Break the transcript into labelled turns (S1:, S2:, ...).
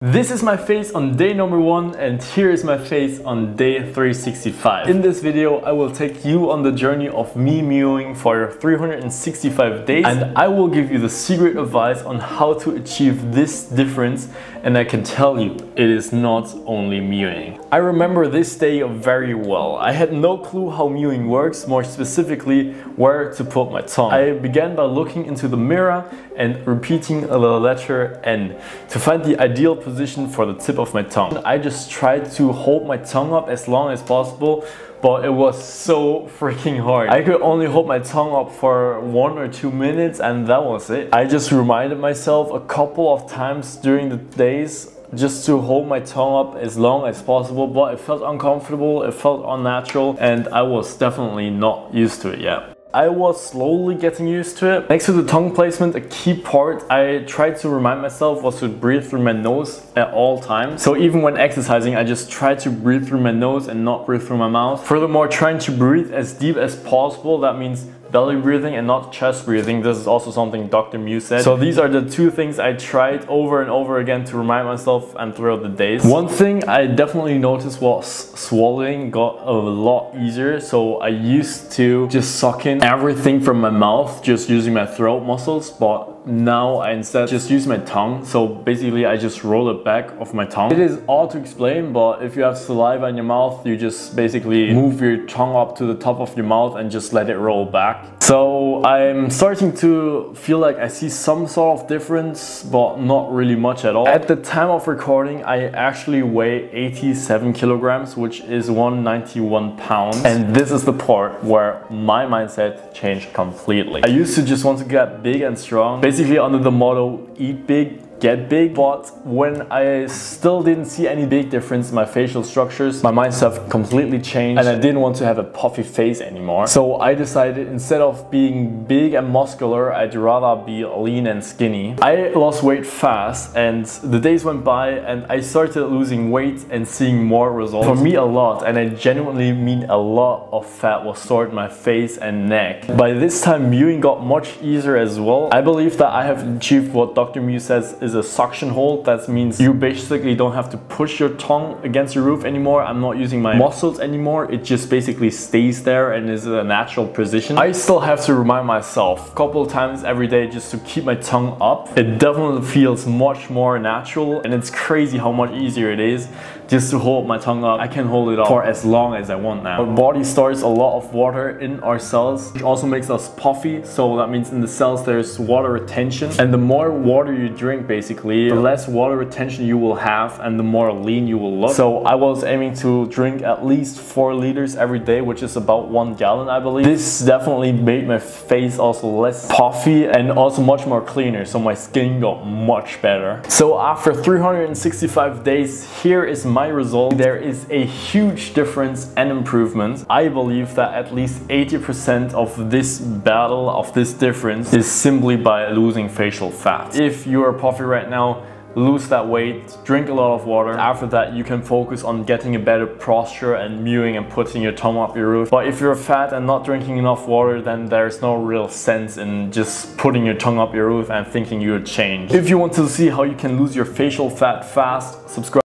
S1: This is my face on day number 1 and here is my face on day 365. In this video I will take you on the journey of me mewing for 365 days and I will give you the secret advice on how to achieve this difference, and I can tell you it is not only mewing. I remember this day very well. I had no clue how mewing works, more specifically where to put my tongue. I began by looking into the mirror and repeating the letter N to find the ideal position for the tip of my tongue. I just tried to hold my tongue up as long as possible, but it was so freaking hard. I could only hold my tongue up for 1 or 2 minutes and that was it. I just reminded myself a couple of times during the days just to hold my tongue up as long as possible, but it felt uncomfortable, it felt unnatural, and I was definitely not used to it yet. I was slowly getting used to it. Next to the tongue placement, a key part I tried to remind myself was to breathe through my nose at all times. So even when exercising, I just tried to breathe through my nose and not breathe through my mouth. Furthermore, trying to breathe as deep as possible. That means belly breathing and not chest breathing. This is also something Dr. Mew said. So these are the 2 things I tried over and over again to remind myself and throughout the days. One thing I definitely noticed was swallowing got a lot easier. So I used to just suck in everything from my mouth just using my throat muscles, but now I instead just use my tongue. So basically I just roll it back of my tongue. It is odd to explain, but if you have saliva in your mouth, you just basically move your tongue up to the top of your mouth and just let it roll back. So I'm starting to feel like I see some sort of difference, but not really much at all. At the time of recording, I actually weigh 87 kilograms, which is 191 pounds. And this is the part where my mindset changed completely. I used to just want to get big and strong, basically under the motto, eat big, get big. But when I still didn't see any big difference in my facial structures, my mindset completely changed and I didn't want to have a puffy face anymore. So I decided instead of being big and muscular, I'd rather be lean and skinny. I lost weight fast and the days went by and I started losing weight and seeing more results. For me, a lot, and I genuinely mean a lot, of fat was stored in my face and neck. By this time, mewing got much easier as well. I believe that I have achieved what Dr. Mew says is a suction hold. That means you basically don't have to push your tongue against your roof anymore. I'm not using my muscles anymore. It just basically stays there and is a natural position. I still have to remind myself a couple of times every day just to keep my tongue up. It definitely feels much more natural and it's crazy how much easier it is just to hold my tongue up. I can hold it up for as long as I want now. Our body stores a lot of water in our cells, which also makes us puffy. So that means in the cells there's water retention, and the more water you drink, basically the less water retention you will have and the more lean you will look. So I was aiming to drink at least 4 liters every day, which is about 1 gallon, I believe. This definitely made my face also less puffy and also much more cleaner, so my skin got much better. So after 365 days, here is my result. There is a huge difference and improvement. I believe that at least 80% of this battle, of this difference, is simply by losing facial fat. If you are puffy right now, lose that weight, drink a lot of water. After that, you can focus on getting a better posture and mewing and putting your tongue up your roof. But if you're fat and not drinking enough water, then there's no real sense in just putting your tongue up your roof and thinking you would change. If you want to see how you can lose your facial fat fast, subscribe.